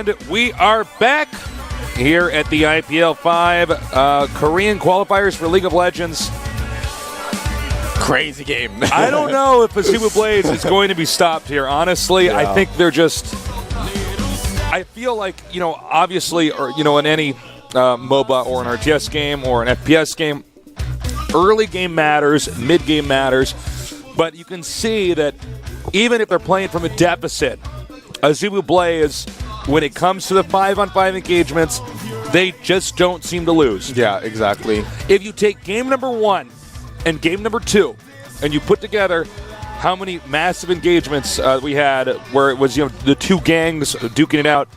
And we are back here at the IPL5 Korean Qualifiers for League of Legends. Crazy game. I don't know if AZUBU Blaze is going to be stopped here, honestly. Yeah. I think they're just... I feel like, obviously, or in any MOBA or an RTS game or an FPS game, early game matters, mid game matters, but you can see that even if they're playing from a deficit, AZUBU Blaze, when it comes to the 5-on-5 engagements, they just don't seem to lose. Yeah, exactly. If you take game number 1 and game number 2, and you put together how many massive engagements we had where it was, the two gangs duking it out.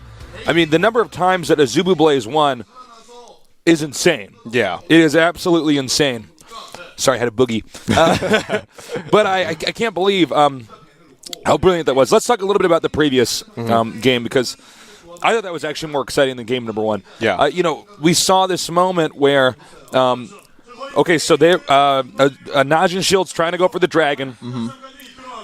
I mean, the number of times that AZUBU Blaze won is insane. Yeah. It is absolutely insane. Sorry, I had a boogie. But I can't believe how brilliant that was. Let's talk a little bit about the previous game, because I thought that was actually more exciting than game number 1. Yeah. We saw this moment where... okay, so they're Najin Shield's trying to go for the dragon.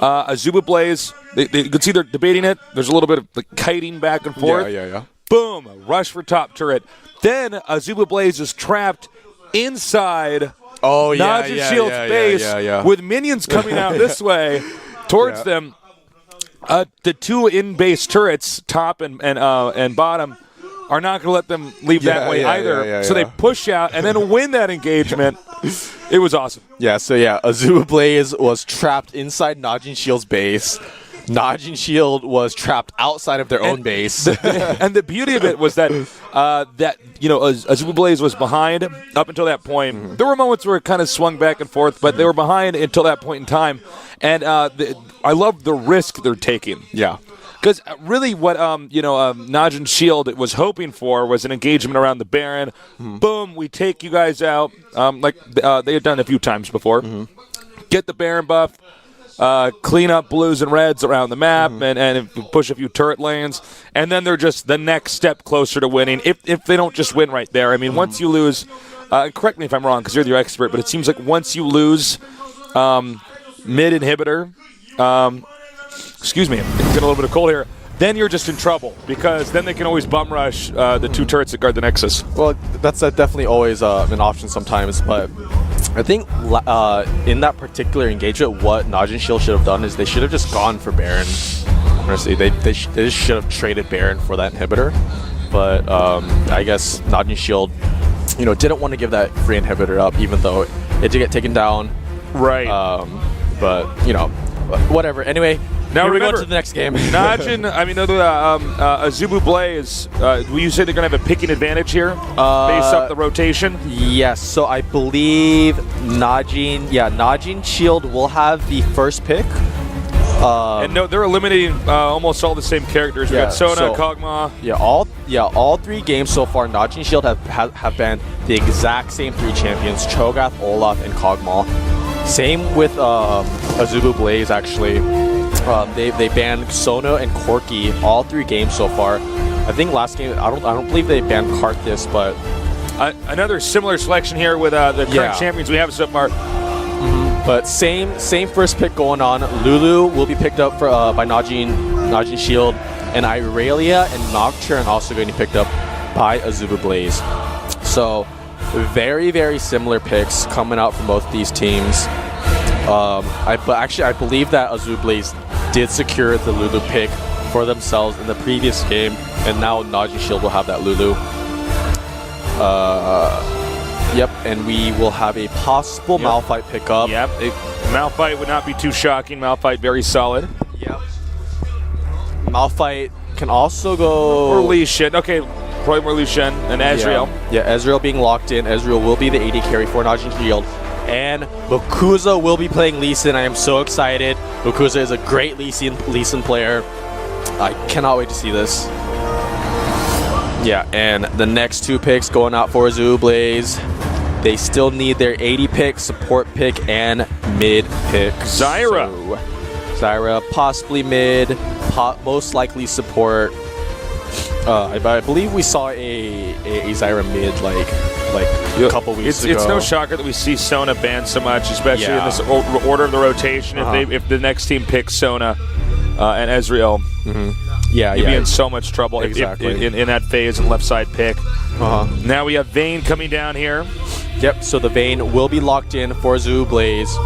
AZUBU Blaze, you can see they're debating it. There's a little bit of kiting back and forth. Yeah. Boom, rush for top turret. Then AZUBU Blaze is trapped inside Najin Shield's base with minions coming out this way towards them. The two in-base turrets, top and bottom, are not going to let them leave that way either. So they push out and then win that engagement. It was awesome. AZUBU Blaze was trapped inside Najin Shield's base. Najin Shield was trapped outside of their own base. And the beauty of it was that AZUBU Blaze was behind up until that point. There were moments where it kind of swung back and forth, but they were behind until that point in time. And I love the risk they're taking. Yeah. Because really what Najin Shield was hoping for was an engagement around the Baron. Boom, we take you guys out, like they had done a few times before. Get the Baron buff, clean up blues and reds around the map, and push a few turret lanes. And then they're just the next step closer to winning, if they don't just win right there. I mean, once you lose, correct me if I'm wrong because you're the expert, but it seems like once you lose mid inhibitor, excuse me, I'm getting a little bit of cold here. Then you're just in trouble because then they can always bum rush the two turrets that guard the Nexus. Well, that's definitely always an option sometimes, but I think in that particular engagement, what Najin Shield should have done is they should have just gone for Baron. Honestly, they just should have traded Baron for that inhibitor, but I guess Najin Shield, didn't want to give that free inhibitor up, even though it did get taken down. Right. But whatever. Anyway. Now here we remember, go to the next game. Najin, AZUBU Blaze, will you say they're going to have a picking advantage here based off the rotation? Yes, so I believe Najin Shield will have the first pick. And no, they're eliminating almost all the same characters. We got Sona, Kog'Maw. All 3 games so far, Najin Shield have been the exact same 3 champions: Cho'Gath, Olaf, and Kog'Maw. Same with AZUBU Blaze, actually. They banned Sona and Corki all 3 games so far. I think last game, I don't believe they banned Karthus, but another similar selection here with the current champions we have so far. But same first pick going on. Lulu will be picked up by Najin Shield, and Irelia and Nocturne also going to be picked up by AZUBU Blaze. So very, very similar picks coming out from both these teams. I believe that AZUBU Blaze did secure the Lulu pick for themselves in the previous game, and now Najin Shield will have that Lulu. Yep, and we will have a possible Malphite pickup. Yep, Malphite would not be too shocking. Malphite very solid. Yep. Malphite can also go... Or Lee Shen. Okay, probably more Lee Shen and Ezreal. Yeah, Ezreal being locked in. Ezreal will be the AD carry for Najin Shield. And Bokuza will be playing Lee Sin. I am so excited. Bokuza is a great Lee Sin player. I cannot wait to see this. Yeah, and the next 2 picks going out for AZUBU Blaze. They still need their AD pick, support pick, and mid pick. Zyra. So, Zyra, possibly mid, most likely support. I believe we saw a Zyra mid like a couple weeks ago. It's no shocker that we see Sona banned so much, especially in this order of the rotation. If the next team picks Sona and Ezreal, Yeah, you'd yeah. be in so much trouble Exactly. in that phase and left side pick. Now we have Vayne coming down here. Yep, so the Vayne will be locked in for AZUBU Blaze.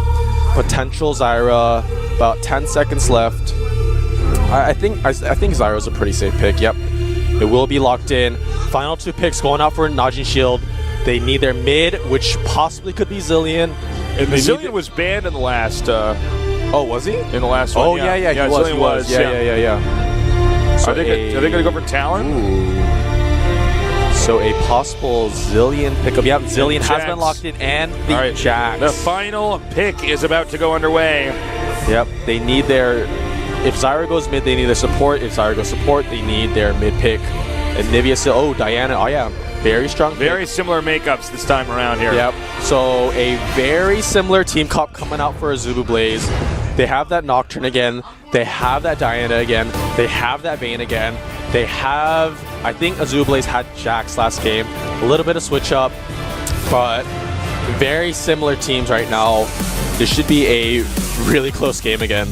Potential Zyra, about 10 seconds left. I think Zyra's a pretty safe pick, yep. It will be locked in. Final 2 picks going out for Najin Shield. They need their mid, which possibly could be Zilean. And Zilean was banned in the last... oh, was he? In the last one, Oh, yeah, he was. Zilean was. Yeah. So Are they going to go for Talon? Ooh. So a possible Zilean pickup. Yep, Zilean has Jax. been locked in, and the Jax. The final pick is about to go underway. Yep, they need their... If Zyra goes mid, they need their support. If Zyra goes support, they need their mid pick. And Nivea still... Oh, Diana. Oh, yeah. Very strong. Very similar makeups this time around here. Yep. So a very similar team comp coming out for AZUBU Blaze. They have that Nocturne again. They have that Diana again. They have that Vayne again. They have... I think AZUBU Blaze had Jax last game. A little bit of switch up. But very similar teams right now. This should be a really close game again.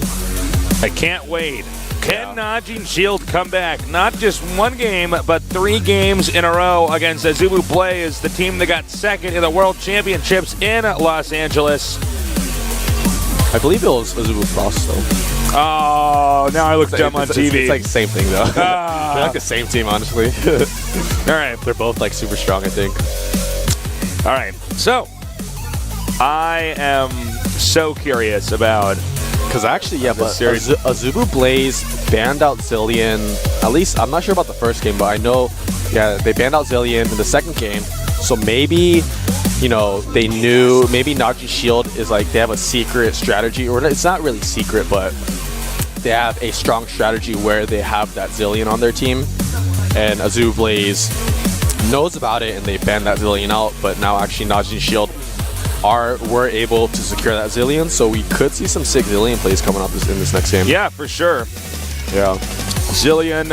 I can't wait. Can Najin Shield come back? Not just one game, but 3 games in a row against AZUBU Blaze, the team that got second in the World Championships in Los Angeles. I believe it was AZUBU Frost, though. Oh, now I look dumb on TV. It's like the same thing, though. They're like the same team, honestly. All right. They're both like super strong, I think. All right. So, I am so curious about... Because actually, yeah, but series. AZUBU Blaze banned out Zilean. At least, I'm not sure about the first game, but I know, yeah, they banned out Zilean in the second game. So maybe, you know, they knew, maybe Najin Shield is like, they have a secret strategy, or it's not really secret, but they have a strong strategy where they have that Zilean on their team. And AZUBU Blaze knows about it, and they banned that Zilean out, but now actually Najin Shield were able to secure that Zilean, so we could see some sick Zilean plays coming up in this next game. Yeah, for sure. Yeah. Zilean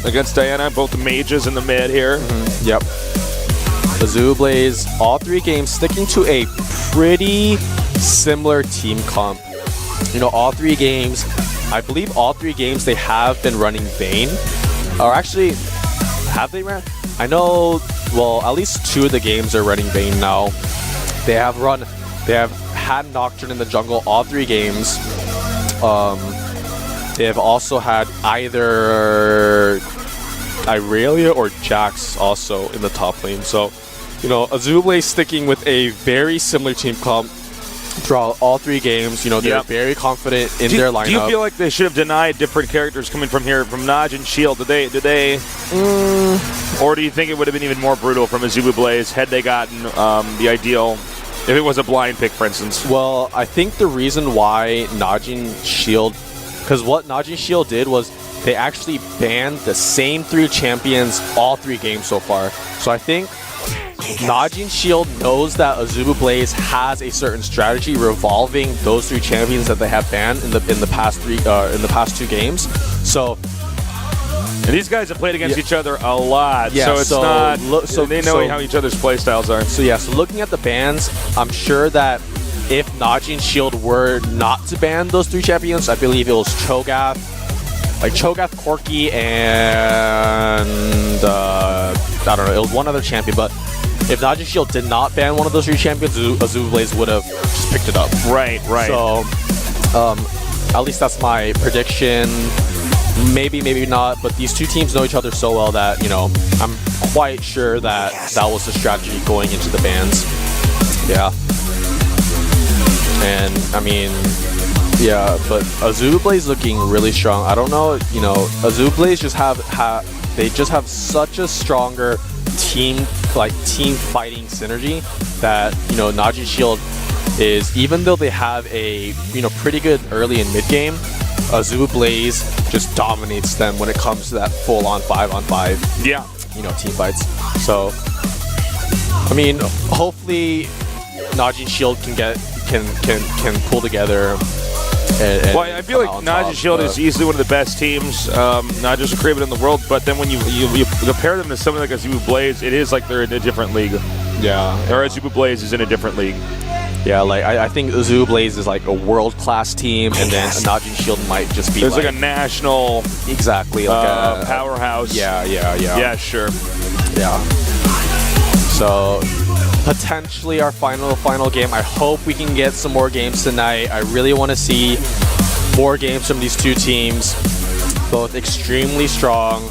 against Diana, both the mages in the mid here. Yep. AZUBU Blaze, all 3 games sticking to a pretty similar team comp. You know, all 3 games, I believe all 3 games they have been running Vayne. Or actually, have they ran? I know, well, at least 2 of the games are running Vayne now. They have had Nocturne in the jungle all 3 games. They have also had either Irelia or Jax also in the top lane. So, you know, AZUBU Blaze sticking with a very similar team comp throughout all 3 games. You know, they're very confident in their lineup. Do you feel like they should have denied different characters coming from here, from Najin Shield? Did they? Or do you think it would have been even more brutal from AZUBU Blaze had they gotten the ideal, if it was a blind pick, for instance? Well, I think the reason why Najin Shield, because what Najin Shield did was they actually banned the same 3 champions all 3 games so far. So I think Najin Shield knows that AZUBU Blaze has a certain strategy revolving those 3 champions that they have banned in the past 2 games. So. And these guys have played against each other a lot, yeah, so they know how each other's playstyles are. So yeah, so looking at the bans, I'm sure that if Najin Shield were not to ban those 3 champions, I believe it was Cho'Gath, Corki, and I don't know, it was one other champion, but if Najin Shield did not ban one of those 3 champions, AZUBU Blaze would have just picked it up. Right. So, at least that's my prediction. Maybe, maybe not, but these 2 teams know each other so well that, you know, I'm quite sure that that was the strategy going into the bans. Yeah. And, I mean, yeah, but AZUBU Blaze looking really strong. I don't know, you know, AZUBU Blaze just have such a stronger team fighting synergy that, you know, Najin Shield is, even though they have a, you know, pretty good early and mid game, AZUBU Blaze just dominates them when it comes to that full-on 5-on-5, you know, team fights. So, I mean, hopefully, Najin Shield can pull together. And well, I feel like Najin Shield is easily one of the best teams, not just a Craven in the world, but then when you compare them to something like AZUBU Blaze, it is like they're in a different league. Yeah. Or AZUBU Blaze is in a different league. Yeah, like I think AZUBU Blaze is like a world-class team, and then Najin Shield might just be There's like a national exactly like a powerhouse. Yeah, sure. Yeah. So potentially our final game. I hope we can get some more games tonight. I really want to see more games from these two teams, both extremely strong.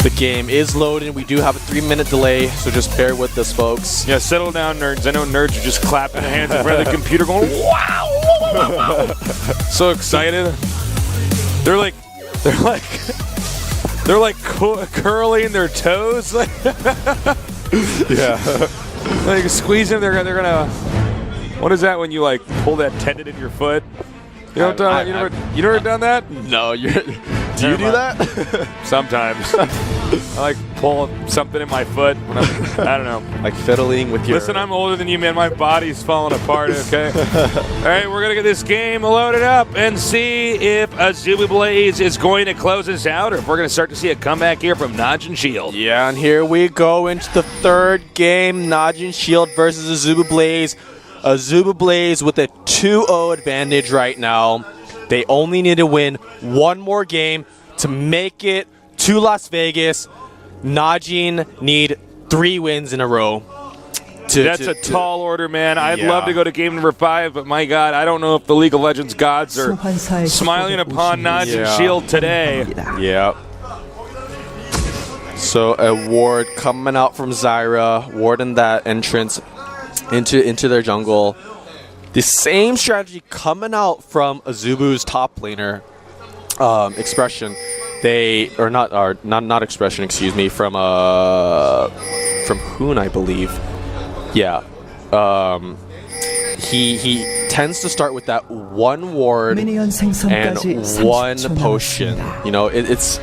The game is loading. We do have a 3-minute delay, so just bear with us, folks. Yeah, settle down, nerds. I know nerds are just clapping their hands in front of the computer going, wow! So excited. They're like curling their toes. Yeah. Like squeezing. They're gonna. What is that when you like pull that tendon in your foot? You know, you never done that? No, do you do that? Sometimes. I like pull something in my foot when I don't know. Like fiddling with your... Listen, I'm older than you, man. My body's falling apart, okay? All right, we're going to get this game loaded up and see if AZUBU Blaze is going to close us out or if we're going to start to see a comeback here from Najin Shield. Yeah, and here we go into the third game. Najin Shield versus AZUBU Blaze. AZUBU Blaze with a 2-0 advantage right now. They only need to win one more game to make it to Las Vegas. Najin need 3 wins in a row. That's a tall order, man. I'd love to go to game number 5, but my God, I don't know if the League of Legends gods are smiling upon Najin Shield today. Yeah. So a ward coming out from Zyra, warding that entrance into their jungle. The same strategy coming out from AZUBU's top laner, Expression. They are not Expression. Excuse me. From Hoon, I believe. Yeah. He tends to start with that one ward and one potion. You know, it's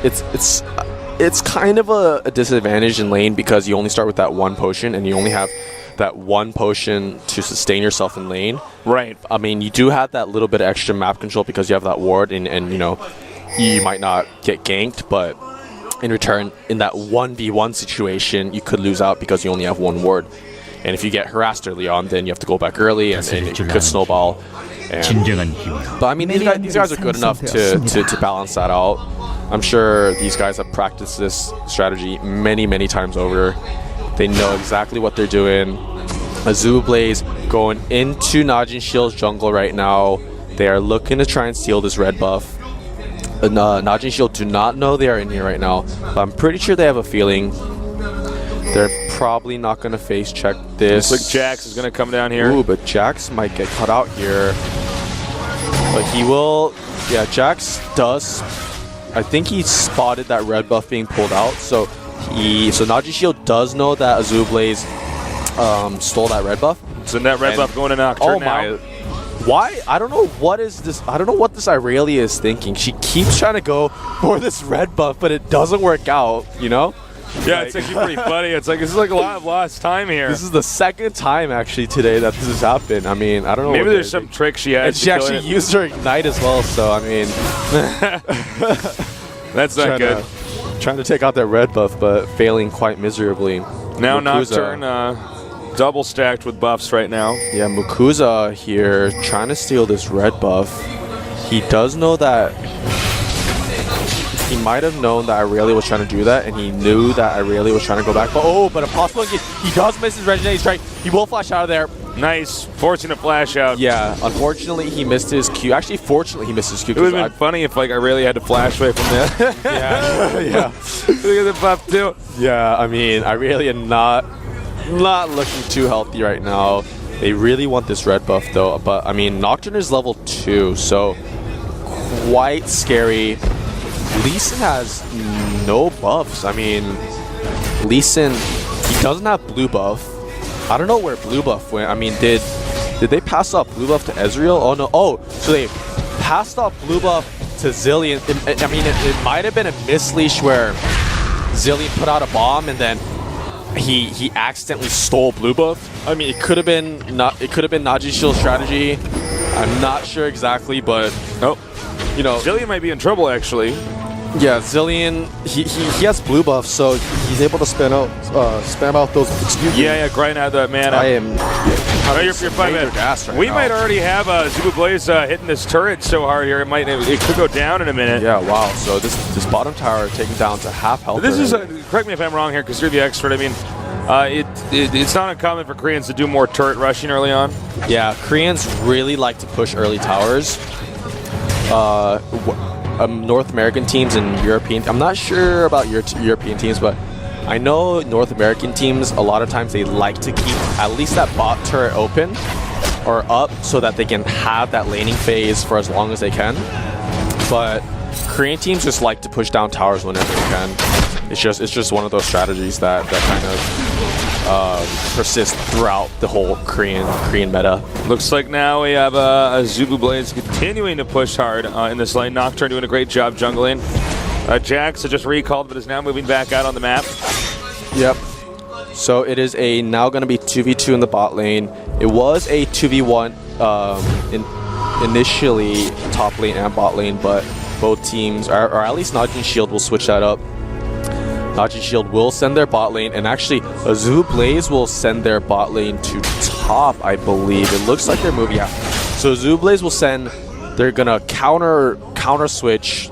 kind of a disadvantage in lane because you only start with that one potion and you only have that one potion to sustain yourself in lane. Right. I mean, you do have that little bit of extra map control because you have that ward and you know, you might not get ganked, but in return, in that 1v1 situation, you could lose out because you only have one ward. And if you get harassed early on, then you have to go back early and it could snowball. But I mean, these guys are good enough to balance that out. I'm sure these guys have practiced this strategy many times over. They know exactly what they're doing. AZUBU Blaze going into Najin Shield's jungle right now. They are looking to try and steal this red buff. Najin Shield do not know they are in here right now, but I'm pretty sure they have a feeling. They're probably not going to face check this. Looks like Jax is going to come down here. Ooh, but Jax might get cut out here. But he will... Yeah, Jax does... I think he spotted that red buff being pulled out, so Najin Shield does know that AZUBU Blaze stole that red buff. So that red buff going to Nocturne now. Why? I don't know what is this. I don't know what this Irelia is thinking. She keeps trying to go for this red buff, but it doesn't work out, you know? Yeah, it's actually pretty funny. It's like, this is like a lot of lost time here. This is the second time, actually, today that this has happened. I mean, I don't know. Maybe there's some trick she has. And she actually used her Ignite as well, so, I mean. That's not good. Trying to take out that red buff, but failing quite miserably. Now Nocturne double stacked with buffs right now. Yeah, Mukuza here trying to steal this red buff. He does know that he might have known that Irelia was trying to do that, and he knew that Irelia was trying to go back. But a possible engage. He does miss his regenerating strike. He will flash out of there. Nice, forcing a flash out. Yeah, unfortunately he missed his Q. Actually, fortunately he missed his Q. It would have been funny if like Irelia had to flash away from that. Yeah. Look at the buff too. Yeah, I mean, Irelia not looking too healthy right now. They really want this red buff though, but I mean, Nocturne is level 2, so quite scary. Lee Sin has no buffs. I mean, Lee Sin, he doesn't have blue buff. I don't know where blue buff went. I mean, did they pass off blue buff to Ezreal? Oh no. Oh, so they passed off blue buff to Zillion. I mean, it might have been a misleash where Zillion put out a bomb and then he accidentally stole blue buff. I mean, it could have been Najin Shield's strategy. I'm not sure exactly, but you know, Zillion might be in trouble actually. Yeah, Zillion, he has blue buff, so he's able to spam out those excuses. Yeah, grind out that mana. I am Oh, you're fine, man. gas right we now. might already have AZUBU Blaze hitting this turret so hard here. It could go down in a minute. Yeah, wow. So this bottom tower taken down to half health. This is correct me if I'm wrong here, because you're the expert. I mean, it's not uncommon for Koreans to do more turret rushing early on. Yeah, Koreans really like to push early towers. North American teams and European. I'm not sure about your European teams, but I know North American teams, a lot of times they like to keep at least that bot turret open or up so that they can have that laning phase for as long as they can. But Korean teams just like to push down towers whenever they can. It's just one of those strategies that kind of persist throughout the whole Korean meta. Looks like now we have AZUBU Blaze continuing to push hard in this lane. Nocturne doing a great job jungling. Jax had just recalled, but is now moving back out on the map. Yep. So it is now going to be 2v2 in the bot lane. It was a 2v1 initially top lane and bot lane, but both teams, or at least Najin Shield, will switch that up. Najin Shield will send their bot lane, and actually AZUBU Blaze will send their bot lane to top, I believe. It looks like they're moving out. So AZUBU Blaze will send, they're going to counter switch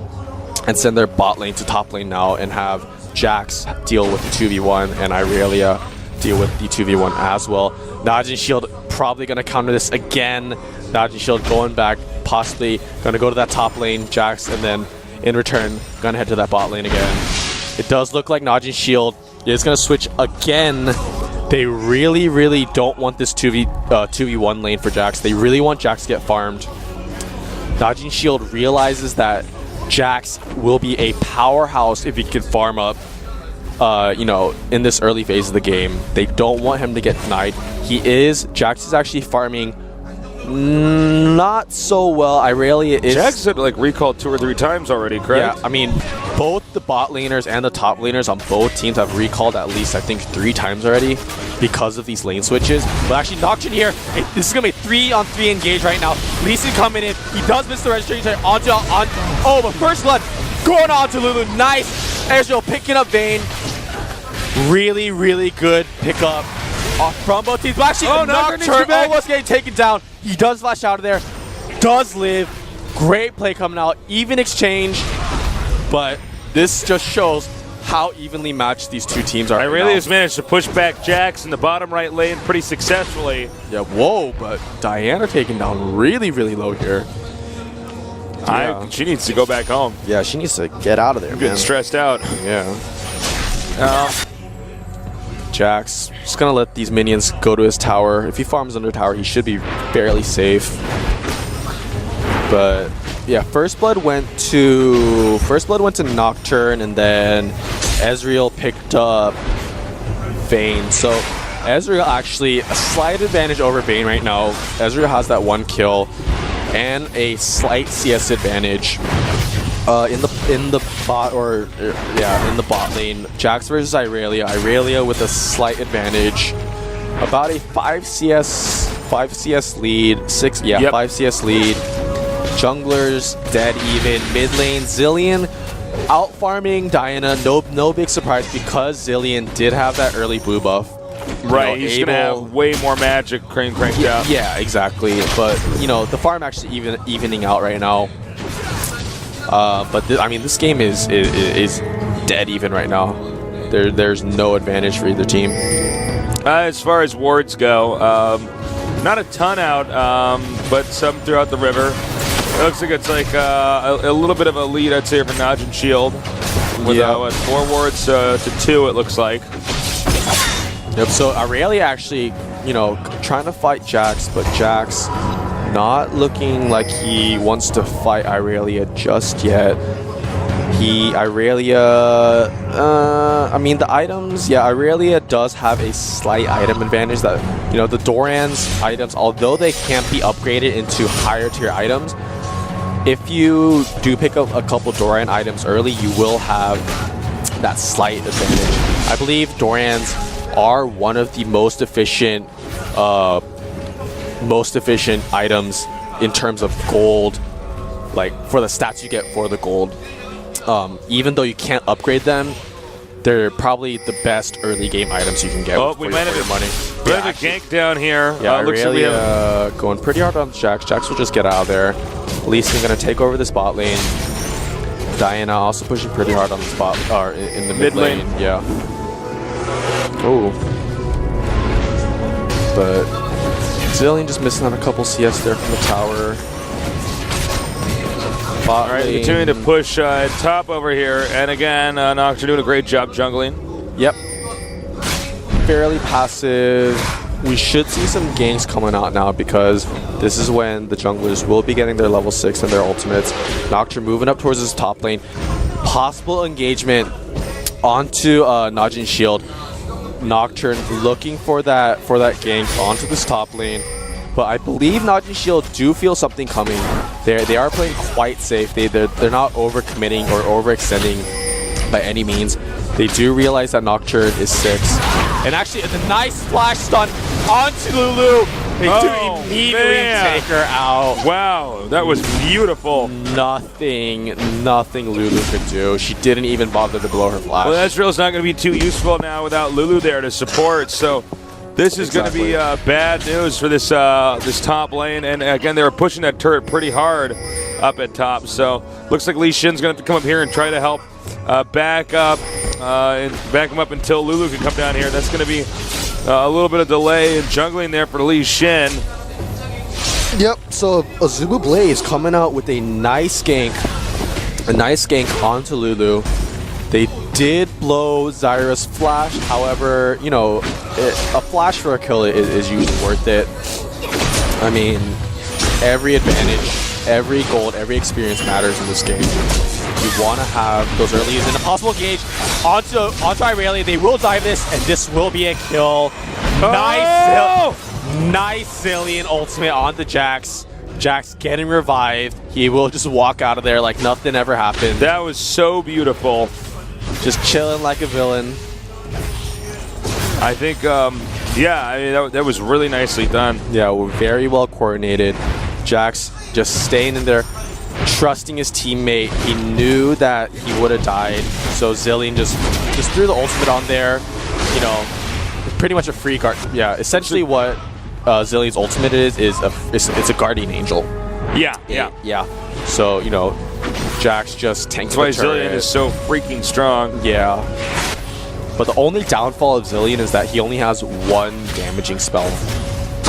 and send their bot lane to top lane now and have Jax deal with the 2v1 and Irelia deal with the 2v1 as well. Najin Shield probably going to counter this again. Najin Shield going back, possibly going to go to that top lane, Jax, and then in return going to head to that bot lane again. It does look like Najin Shield is going to switch again. They really, really don't want this 2v1 lane for Jax. They really want Jax to get farmed. Najin Shield realizes that Jax will be a powerhouse if he can farm up, in this early phase of the game. They don't want him to get denied. Jax is actually farming not so well. Irelia is. Jax had recalled 2 or 3 times already, correct? Yeah, I mean, both the bot laners and the top laners on both teams have recalled at least, I think, 3 times already because of these lane switches. But actually, Nocturne here, this is going to be 3-on-3 engage right now. Lee Sin coming in. He does miss the registration but first blood going on to Lulu. Nice. Ezreal picking up Vayne. Really, really good pickup from both teams. But actually, Nocturne almost getting taken down. He does flash out of there. Does live. Great play coming out. Even exchange. But this just shows how evenly matched these two teams are. Irelia has managed to push back Jax in the bottom right lane pretty successfully. Yeah, whoa, but Diana taken down really, really low here. Yeah. She needs to go back home. Yeah, she needs to get out of there, Getting stressed out. Yeah. Jax just gonna let these minions go to his tower. If he farms under tower, he should be fairly safe. But yeah, first blood went to Nocturne, and then Ezreal picked up Vayne. So Ezreal actually a slight advantage over Vayne right now. Ezreal has that 1 kill and a slight CS advantage in the bot lane. Jax versus Irelia. Irelia with a slight advantage, about a 5 CS lead, 5 CS lead. Junglers dead even. Mid lane, Zilean out farming Diana. No big surprise because Zilean did have that early blue buff. Right, he's gonna have way more magic cranked out. Yeah, exactly. But the farm actually evening out right now. But this game is dead even right now. There's no advantage for either team. As far as wards go, not a ton out, but some throughout the river. It looks like it's a little bit of a lead, I'd say, for Najin Shield. With 4 wards to 2, it looks like. Yep, so Irelia actually, trying to fight Jax, but Jax not looking like he wants to fight Irelia just yet. The items, Irelia does have a slight item advantage that, the Doran's items, although they can't be upgraded into higher tier items, if you do pick up a couple Doran items early, you will have that slight advantage. I believe Dorans are one of the most efficient items in terms of gold, for the stats you get for the gold. Even though you can't upgrade them, they're probably the best early game items you can get. Oh, with, we for might your have money. a gank down here. Yeah, looks like we really have going pretty hard on Jax. Jax will just get out of there. Lee Sin gonna take over the spot lane. Diana also pushing pretty hard on the spot, or in the mid lane. Yeah. Oh. But Zillion just missing on a couple CS there from the tower. All right, continuing to push top over here, and again, Nocturne doing a great job jungling. Yep. Fairly passive. We should see some ganks coming out now because this is when the junglers will be getting their level 6 and their ultimates. Nocturne moving up towards his top lane. Possible engagement onto Najin's shield. Nocturne looking for that gank onto this top lane. But I believe Najin's shield do feel something coming. They are playing quite safe. They're not overcommitting or overextending by any means. They do realize that Nocturne is 6. And actually, it's a nice splash stun onto Lulu. They do immediately take her out. Wow, that was beautiful. Nothing Lulu could do. She didn't even bother to blow her flash. Well, Ezreal's not going to be too useful now without Lulu there to support. So this is going to be bad news for this this top lane. And again, they were pushing that turret pretty hard up at top. So looks like Lee Shin's going to have to come up here and try to help back up and back him up until Lulu can come down here. That's going to be a little bit of delay in jungling there for Lee Shin. Yep, so AZUBU Blaze coming out with a nice gank onto Lulu. They did blow Zyra's flash, however, you know, a flash for a kill is usually worth it. I mean, every advantage, every gold, every experience matters in this game. You want to have those early and a possible engage onto Irelia. They will dive this, and this will be a kill. Nice Zillion ultimate onto Jax. Jax getting revived. He will just walk out of there like nothing ever happened. That was so beautiful. Just chilling like a villain. I think, yeah, I mean, that was really nicely done. Yeah, we're very well coordinated. Jax just staying in there, trusting his teammate. He knew that he would have died, so Zillion just threw the ultimate on there. You know, pretty much a free card. Yeah, essentially what Zillion's ultimate is it's a guardian angel. Yeah. So, you know, Jax just tanks the turret. That's why Zillion is so freaking strong. Yeah. But the only downfall of Zillion is that he only has one damaging spell.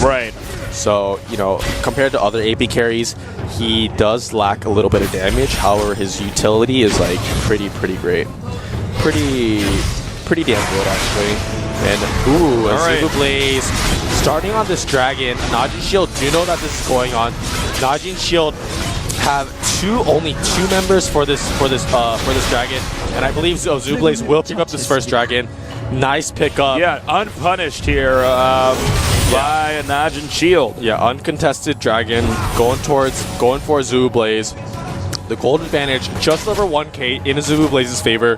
Right. So, you know, compared to other AP carries, he does lack a little bit of damage. However, his utility is like pretty great. Pretty damn good actually. And ooh, AZUBU Blaze starting on this dragon. Najin Shield do know that this is going on. Najin Shield have only two members for this dragon, and I believe AZUBU Blaze will pick up this first dragon. Nice pickup. Yeah, unpunished here by a Najin Shield. Yeah, uncontested dragon going for AZUBU Blaze. The gold advantage just over 1k in AZUBU Blaze's favor.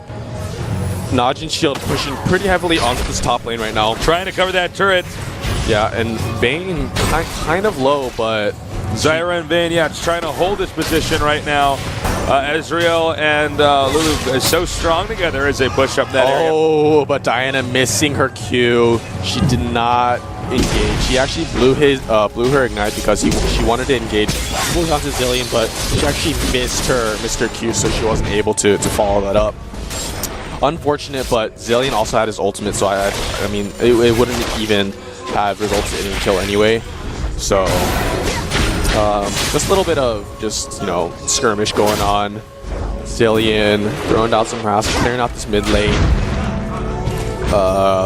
Najin Shield pushing pretty heavily onto this top lane right now. Trying to cover that turret. Yeah, and Vayne kind of low, but Zyra and Vayne, yeah, it's trying to hold this position right now. Ezreal and Lulu is so strong together as they push up that area. Oh, but Diana missing her Q. She did not engage. She actually blew her ignite because she wanted to engage fully onto Zillion, but she actually missed her Q, so she wasn't able to follow that up. Unfortunate, but Zillion also had his ultimate, so I mean, it wouldn't even have resulted in a kill anyway. So just a little bit of you know, skirmish going on. Zillion throwing down some harass, clearing out this mid lane.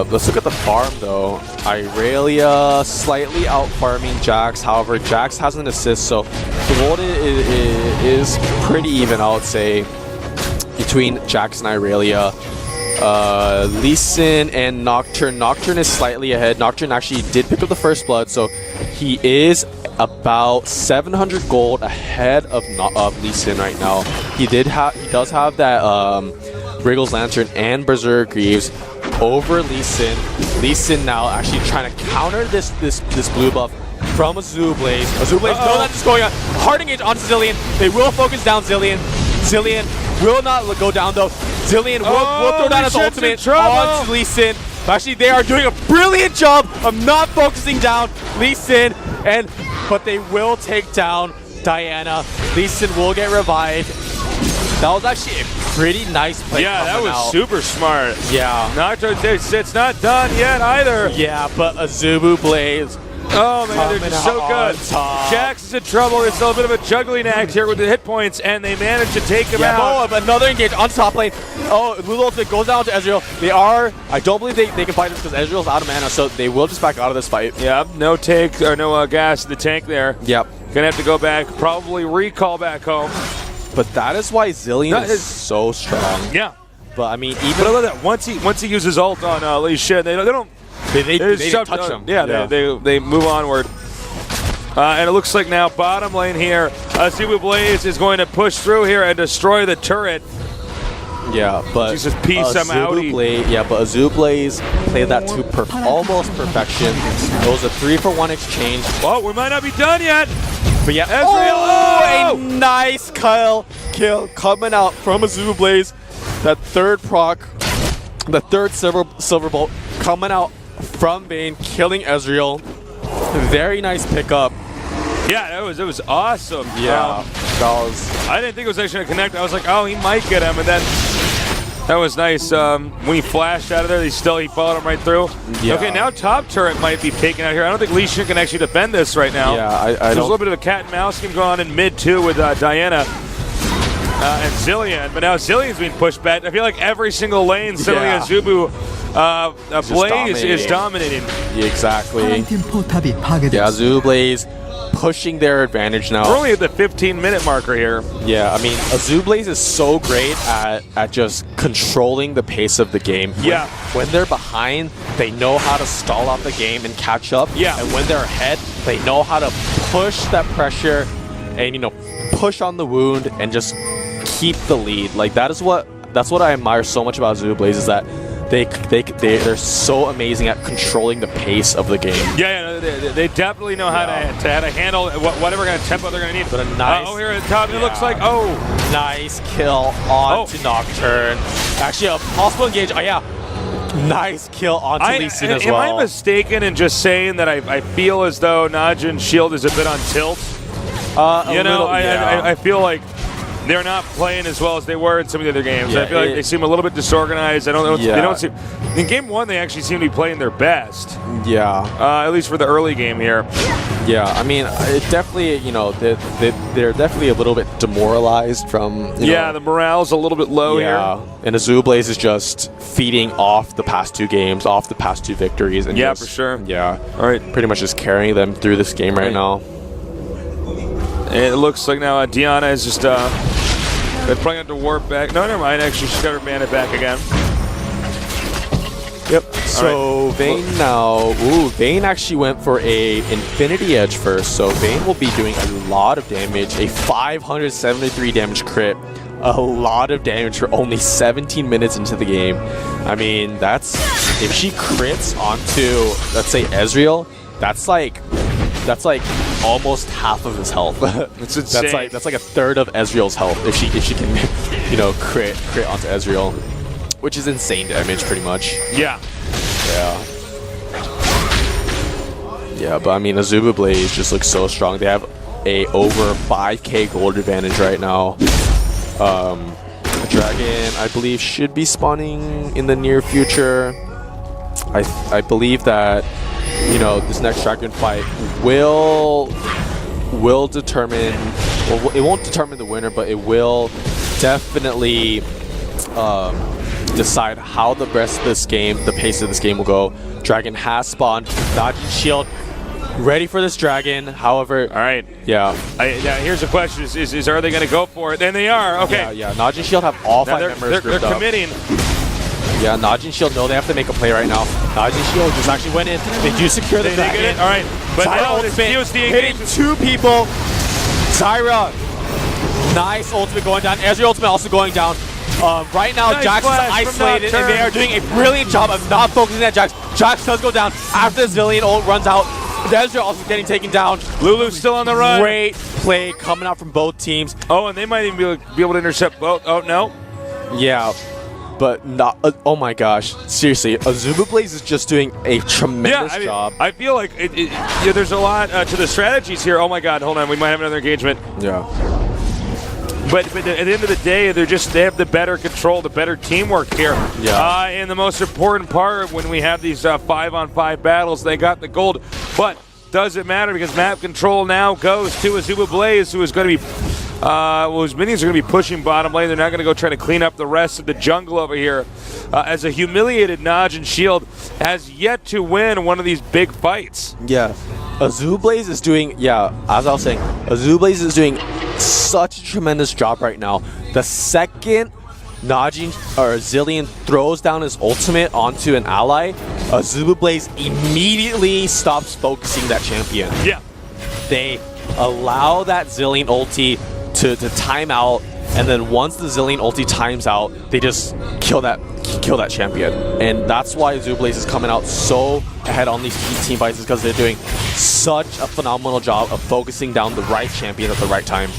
Let's look at the farm though. Irelia slightly out farming Jax. However, Jax has an assist, so the world is pretty even, I would say, between Jax and Irelia. Lee Sin and Nocturne. Nocturne is slightly ahead. Nocturne actually did pick up the first blood, so he is about 700 gold ahead of Lee Sin right now. He does have that Wriggle's Lantern and Berserker Greaves over Lee Sin. Lee Sin now actually trying to counter this blue buff from AZUBU Blaze. AZUBU Blaze know that this is going on. Hard engage onto Zillion. They will focus down Zillion. Zillion will not go down though. Zillion will throw down his ultimate onto Lee Sin. Actually, they are doing a brilliant job of not focusing down Lee Sin, but they will take down Diana. Lee Sin will get revived. That was actually a pretty nice play. Yeah, that was super smart. Yeah. It's not done yet either. Yeah, but AZUBU Blaze. Oh man, they're just so good. Jax is in trouble. It's a bit of a juggling act here with the hit points, and they managed to take him out. Oh, another engage on top lane. Oh, Lulu ultimate goes down to Ezreal. I don't believe they can fight this because Ezreal's out of mana, so they will just back out of this fight. Yep, no take or no gas in the tank there. Yep. Gonna have to go back, probably recall back home. But that is why Zillion is so strong. Yeah. But I mean, even but I love that once he uses ult on Lee Sin, they don't. They didn't touch him. Yeah, they move onward. And it looks like now bottom lane here, AZUBU Blaze is going to push through here and destroy the turret. Yeah, but Jesus, peace, I'm outie. But AZUBU Blaze played that to almost perfection. It was a 3-for-1 exchange. Oh, we might not be done yet. But yeah, Ezreal, a nice kill coming out from AZUBU Blaze. That third proc, the third silver bolt coming out from Vayne, killing Ezreal. Very nice pickup. Yeah, it was awesome. Yeah, I didn't think it was actually going to connect. I was like, oh, he might get him, and then that was nice. When he flashed out of there, he followed him right through. Yeah. Okay, now top turret might be taken out here. I don't think Lee Sin can actually defend this right now. Yeah, There's a little bit of a cat and mouse game going on in mid too with Diana. And Zillion, but now Zillion's being pushed back. I feel like every single lane, suddenly AZUBU Blaze is dominating. Yeah, exactly. Yeah, AZUBU Blaze pushing their advantage now. We're only at the 15-minute marker here. Yeah, I mean, AZUBU Blaze is so great at just controlling the pace of the game. Yeah. When they're behind, they know how to stall out the game and catch up. Yeah. And when they're ahead, they know how to push that pressure and, push on the wound and just keep the lead. Like that's what I admire so much about AZUBU Blaze is that they're so amazing at controlling the pace of the game. Yeah, they definitely know how to handle whatever kind of tempo they're going to need. But a nice, here at the top, it looks like nice kill onto Nocturne. Actually, a possible engage. Oh yeah, nice kill onto Lee Sin as well. Am I mistaken in just saying that I feel as though Najin's shield is a bit on tilt? I feel like they're not playing as well as they were in some of the other games. Yeah, I feel like they seem a little bit disorganized. They don't seem. In game one, they actually seem to be playing their best. Yeah. At least for the early game here. Yeah, I mean, it definitely, they're definitely a little bit demoralized from. The morale's a little bit low here. And AZUBU Blaze is just feeding off the past two games, off the past two victories, and for sure. Yeah. All right. Pretty much just carrying them through this game right now. And it looks like now Diana is just they're probably going to warp back. No, never mind. Actually, she's got her mana back again. Yep. So Vayne now. Ooh, Vayne actually went for a Infinity Edge first. So Vayne will be doing a lot of damage. A 573 damage crit. A lot of damage for only 17 minutes into the game. I mean, if she crits onto, let's say, Ezreal, that's like almost half of his health. It's insane. That's like a third of Ezreal's health if she can crit onto Ezreal, which is insane damage pretty much. Yeah. But I mean, AZUBU Blaze just looks so strong. They have a over 5k gold advantage right now. Dragon, I believe, should be spawning in the near future. I believe that this next Dragon fight will determine, well, it won't determine the winner, but it will definitely decide how the rest of this game, the pace of this game will go. Dragon has spawned. Najin shield ready for this dragon. However, all right. Yeah. Here's the question: is are they going to go for it? And they are. Okay. Yeah. Najin shield have all five members. They're committing. Yeah, Najin shield know they have to make a play right now. Najin shield just actually went in. They do secure the dragon. Get it? All right. But now it's hitting two people. Zyra. Nice ultimate going down. Ezreal ultimate also going down. Right now, nice Jax is isolated, and they are doing a brilliant job of not focusing on Jax. Jax does go down after the Zillion ult runs out. Ezreal also getting taken down. Lulu's still on the run. Great play coming out from both teams. Oh, and they might even be able to intercept both. Oh, no. Yeah. but not. Oh my gosh, seriously, AZUBU Blaze is just doing a tremendous job. I feel like there's a lot to the strategies here. Oh my God, hold on, we might have another engagement. Yeah. But at the end of the day, they have the better control, the better teamwork here. Yeah. And the most important part when we have these 5-on-5 battles, they got the gold. But doesn't matter because map control now goes to AZUBU Blaze, who is going to be, whose minions are going to be pushing bottom lane. They're not going to go try to clean up the rest of the jungle over here. As a humiliated Najin Shield has yet to win one of these big fights. Yeah. AZUBU Blaze is doing, as I was saying, AZUBU Blaze is doing such a tremendous job right now. The second Najin or Zillion throws down his ultimate onto an ally, AZUBU Blaze immediately stops focusing that champion. Yeah. They allow that Zillion ulti to time out, and then once the Zillion ulti times out, they just kill that champion. And that's why AZUBU Blaze is coming out so ahead on these team fights, is because they're doing such a phenomenal job of focusing down the right champion at the right time.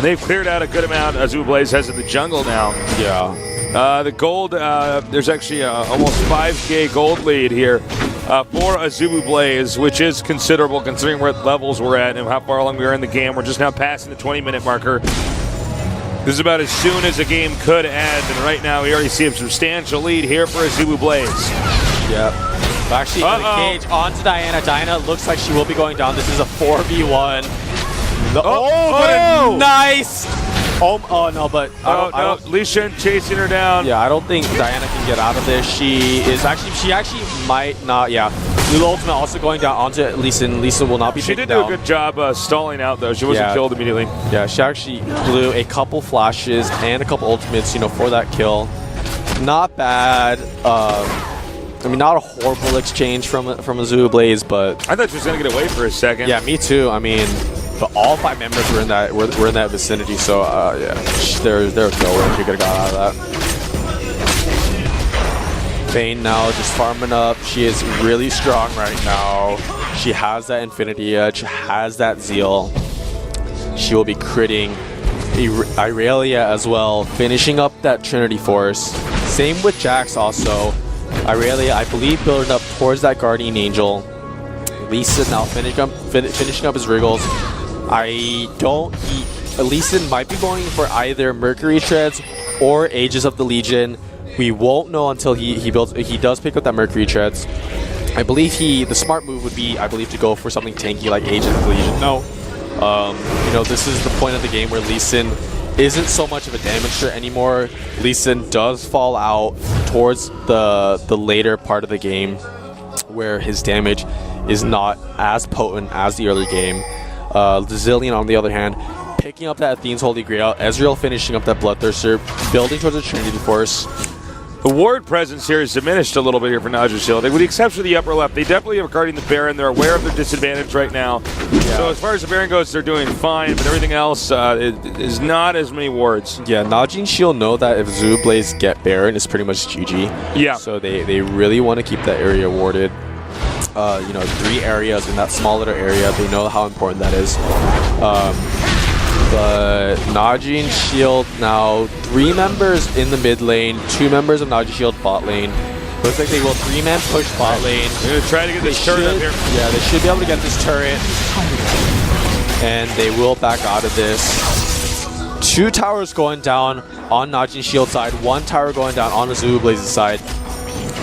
They've cleared out a good amount. AZUBU Blaze has in the jungle now. Yeah. The gold, there's actually almost 5K gold lead here for AZUBU Blaze, which is considerable considering what levels we're at and how far along we are in the game. We're just now passing the 20-minute marker. This is about as soon as a game could end, and right now we already see a substantial lead here for AZUBU Blaze. Yep. Actually, the cage onto Diana. Diana looks like she will be going down. This is a 4v1. But a nice. Oh no, but I don't. Lee Shen chasing her down. Yeah, I don't think Diana can get out of this. She actually might not. Yeah, Lula ultimate also going down onto Lee Sin. Lee Sin will not be taken down. She did do a good job stalling out though. She wasn't killed immediately. Yeah, she actually blew a couple flashes and a couple ultimates, for that kill. Not bad. I mean, not a horrible exchange from AZUBU Blaze, but I thought she was gonna get away for a second. Yeah, me too. I mean, but all 5 members were in that vicinity, so yeah, there was nowhere she could have got out of that. Vayne now just farming up. She is really strong right now. She has that Infinity Edge, has that Zeal. She will be critting Irelia as well, finishing up that Trinity Force. Same with Jax also. Irelia, I believe, building up towards that Guardian Angel. Lisa now finishing up his Wriggles. Leeson might be going for either Mercury Treads or Ages of the Legion. We won't know until he does pick up that Mercury Treads. I believe the smart move would be, to go for something tanky like Ages of the Legion. No. This is the point of the game where Leeson isn't so much of a damage threat anymore. Leeson does fall out towards the later part of the game where his damage is not as potent as the early game. Zillion, on the other hand, picking up that Athene's Holy Grail, Ezreal finishing up that Bloodthirster, building towards a Trinity Force. The ward presence here is diminished a little bit here for Najin Shield. With the exception of the upper left, they definitely are guarding the Baron. They're aware of their disadvantage right now. Yeah. So as far as the Baron goes, they're doing fine, but everything else is not as many wards. Yeah, Najin Shield know that if AZUBU Blaze get Baron, it's pretty much GG. Yeah. So they really want to keep that area warded. 3 areas in that small little area. They know how important that is. But Najin Shield now 3 members in the mid lane, 2 members of Najin Shield bot lane. Looks like they will 3-man push bot lane. They're gonna try to get this turret up here. Yeah, they should be able to get this turret. And they will back out of this. 2 towers going down on Najin Shield side, 1 tower going down on AZUBU Blaze's side.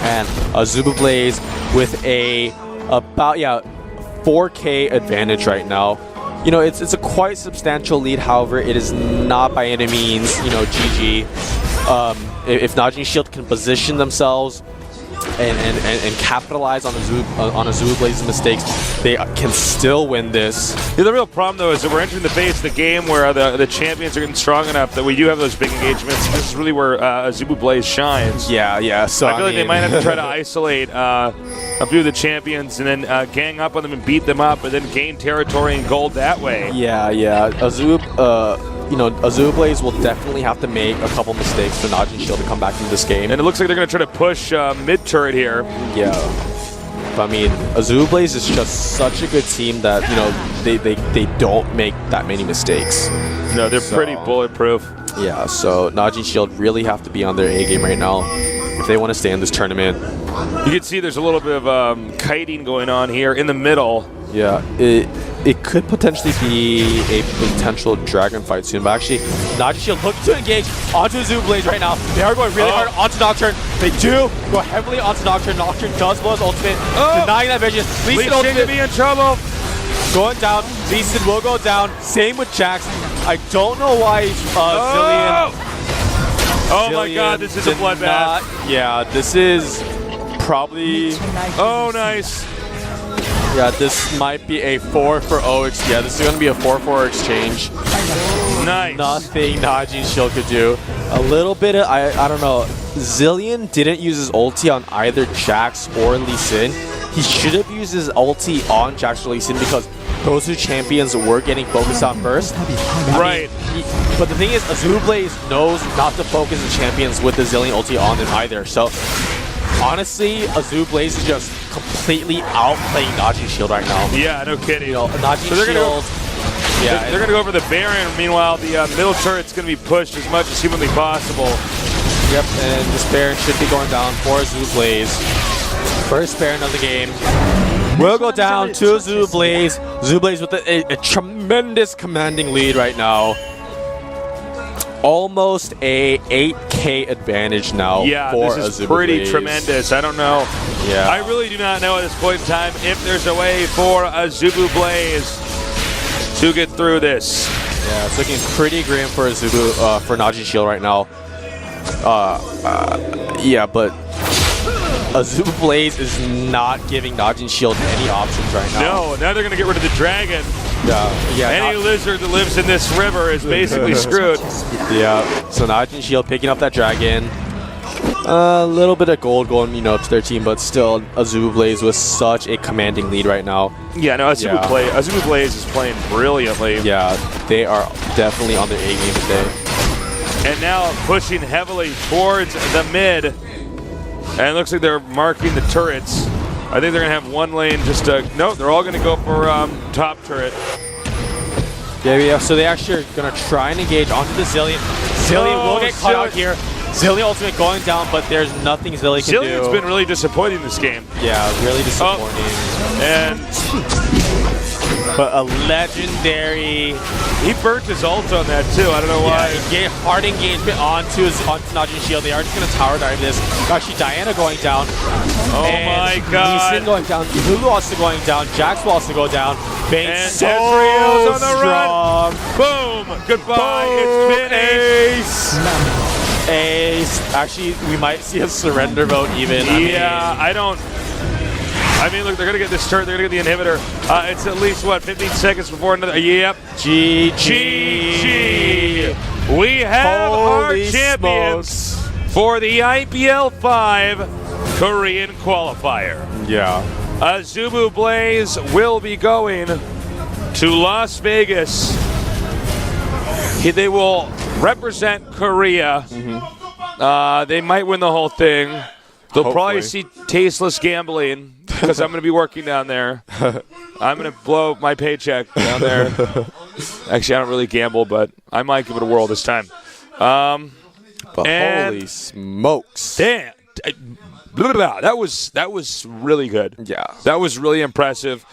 And AZUBU Blaze with about 4K advantage right now. It's a quite substantial lead. However, it is not by any means, GG. If Najin Shield can position themselves and capitalize on AZUBU Blaze's mistakes, they can still win this. Yeah, the real problem, though, is that we're entering the phase of the game where the champions are getting strong enough that we do have those big engagements. This is really where AZUBU Blaze shines. Yeah. So I feel like they might have to try to isolate a few of the champions and then gang up on them and beat them up, and then gain territory and gold that way. Yeah. AZUBU Blaze will definitely have to make a couple mistakes for Najin Shield to come back into this game. And it looks like they're going to try to push mid-turret here. Yeah. But, AZUBU Blaze is just such a good team that, they don't make that many mistakes. No, they're pretty bulletproof. Yeah, so Najin Shield really have to be on their A game right now if they want to stay in this tournament. You can see there's a little bit of kiting going on here in the middle. Yeah, it could potentially be a potential dragon fight soon, but actually, Najin Shield looking to engage onto AZUBU Blaze right now. They are going really hard onto Nocturne. They do go heavily onto Nocturne. Nocturne does blow his ultimate, denying that vision. Lee Sin ultimate to be in trouble. Going down. Lee Sin will go down. Same with Jax. I don't know why Zillion. Oh my God, this is a bloodbath. Yeah, this is probably. Oh, nice. Yeah, this might be a 4-for-0 exchange. Yeah, this is going to be a 4-4 exchange. Nice. Nothing Najin Shield could do. A little bit of, I don't know. Zillion didn't use his ulti on either Jax or Lee Sin. He should have used his ulti on Jax or Lee Sin because those two champions were getting focused on first. Right. But the thing is, AZUBU Blaze knows not to focus the champions with the Zillion ulti on them either. So, honestly, AZUBU Blaze is just completely outplaying Najin Shield right now. Yeah, no kidding. You know, Najin Shield. They're going to go for the Baron. Meanwhile, the middle turret's going to be pushed as much as humanly possible. Yep, and this Baron should be going down for AZUBU Blaze. First Baron of the game. Will go down to AZUBU Blaze. AZUBU Blaze with a tremendous commanding lead right now. Almost a 8K advantage now for this is AZUBU pretty Blaze. Tremendous. I don't know. Yeah. I really do not know at this point in time if there's a way for AZUBU Blaze to get through this. Yeah, it's looking pretty grim for AZUBU, for Najin Shield right now. Yeah, but AZUBU Blaze is not giving Najin Shield any options right now. No, now they're going to get rid of the dragon. Yeah. Any lizard that lives in this river is basically screwed. Yeah, so Najin Shield picking up that dragon. A little bit of gold going, to their team, but still AZUBU Blaze with such a commanding lead right now. Yeah, no, AZUBU Blaze is playing brilliantly. Yeah, they are definitely on their A game today. And now pushing heavily towards the mid. And it looks like they're marking the turrets. I think they're going to have one lane just no, they're all going to go for top turret. Yeah, so they actually are going to try and engage onto the Zillion. Zillion will get caught out here. Zillion ultimate going down, but there's nothing Zillion can do. Zillion's been really disappointing this game. Yeah, really disappointing. But a legendary. He burnt his ult on that too. I don't know why. Yeah, hard engagement onto Najin Shield. They are just going to tower dive this. Actually, Diana going down. Oh my God. Lee Sin going down. Lulu also going down. Jax will also go down. And so Ezreal's on the strong. Run. Boom. Goodbye. Boom. It's been ace. Ace. Actually, we might see a surrender vote even. I mean, look, they're going to get this turret. They're going to get the inhibitor. It's at least, 15 seconds before another. Yep. GG. We have our Holy champions smokes. for the IPL5 Korean Qualifier. Yeah. AZUBU Blaze will be going to Las Vegas. They will represent Korea. They might win the whole thing. They'll probably see tasteless gambling because I'm going to be working down there. I'm going to blow my paycheck down there. Actually, I don't really gamble, but I might give it a whirl this time. But holy smokes. Damn. That was really good. Yeah. That was really impressive.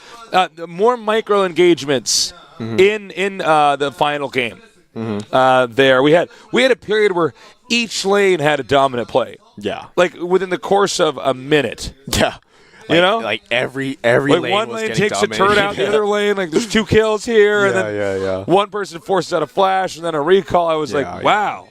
More micro engagements in the final game. There we had a period where each lane had a dominant play. Yeah. Like within the course of a minute. Yeah. Like every like lane one was lane getting takes dominated. a turret out the other lane, like there's 2 kills here, and then one person forces out a flash and then a recall. I was like, wow.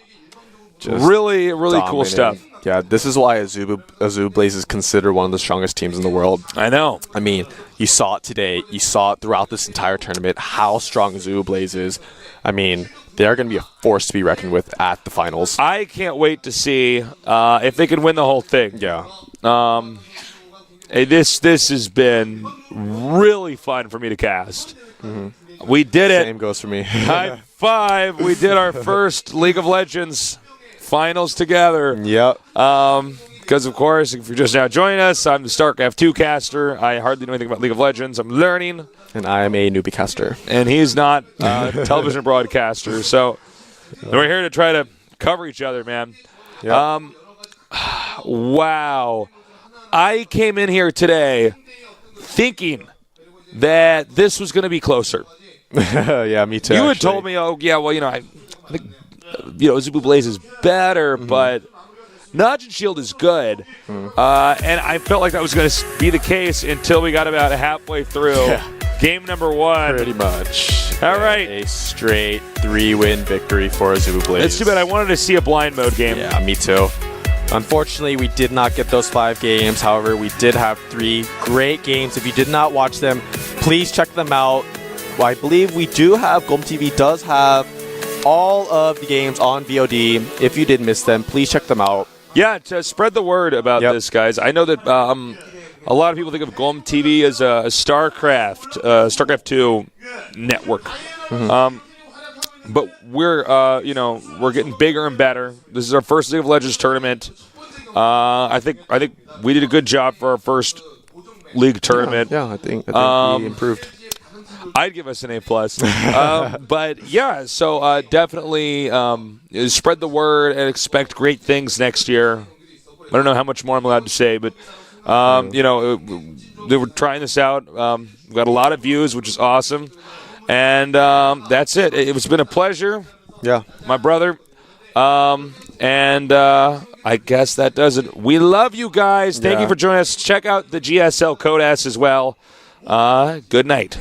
Just really cool stuff. Yeah, this is why AZUBU Blaze is considered one of the strongest teams in the world. I know. I mean, you saw it today. You saw it throughout this entire tournament, how strong AZUBU Blaze is. I mean, they are going to be a force to be reckoned with at the finals. I can't wait to see if they can win the whole thing. Yeah. This has been really fun for me to cast. We did it. Same goes for me. High five. We did our first League of Legends finals together. Yep. Because, of course, if you're just now joining us, I'm the Starcraft 2 caster. I hardly know anything about League of Legends. I'm learning. And I am a newbie caster. And he's not a television broadcaster. So We're here to try to cover each other, man. Yep. Wow. I came in here today thinking that this was going to be closer. Yeah, me too. You had told me, oh, yeah, well, I think, AZUBU Blaze is better, but Najin Shield is good. And I felt like that was going to be the case until we got about halfway through. Game number 1. Pretty much. All right. A straight 3-win victory for AZUBU Blaze. It's too bad. I wanted to see a blind mode game. Yeah, me too. Unfortunately, we did not get those 5 games. However, we did have 3 great games. If you did not watch them, please check them out. Well, I believe we do have, GOMTV does have all of the games on VOD. If you did miss them, please check them out. Yeah, to spread the word about this, guys. I know that a lot of people think of GOMTV as a Starcraft 2 network. But we're getting bigger and better. This is our first League of Legends tournament. I think we did a good job for our first league tournament. Yeah, I think we improved. I'd give us an A+. But yeah, so definitely spread the word and expect great things next year. I don't know how much more I'm allowed to say, but they were trying this out. We got a lot of views, which is awesome. And that's it. It's been a pleasure. Yeah. My brother. And I guess that does it. We love you guys. Thank you for joining us. Check out the GSL Code S as well. Good night.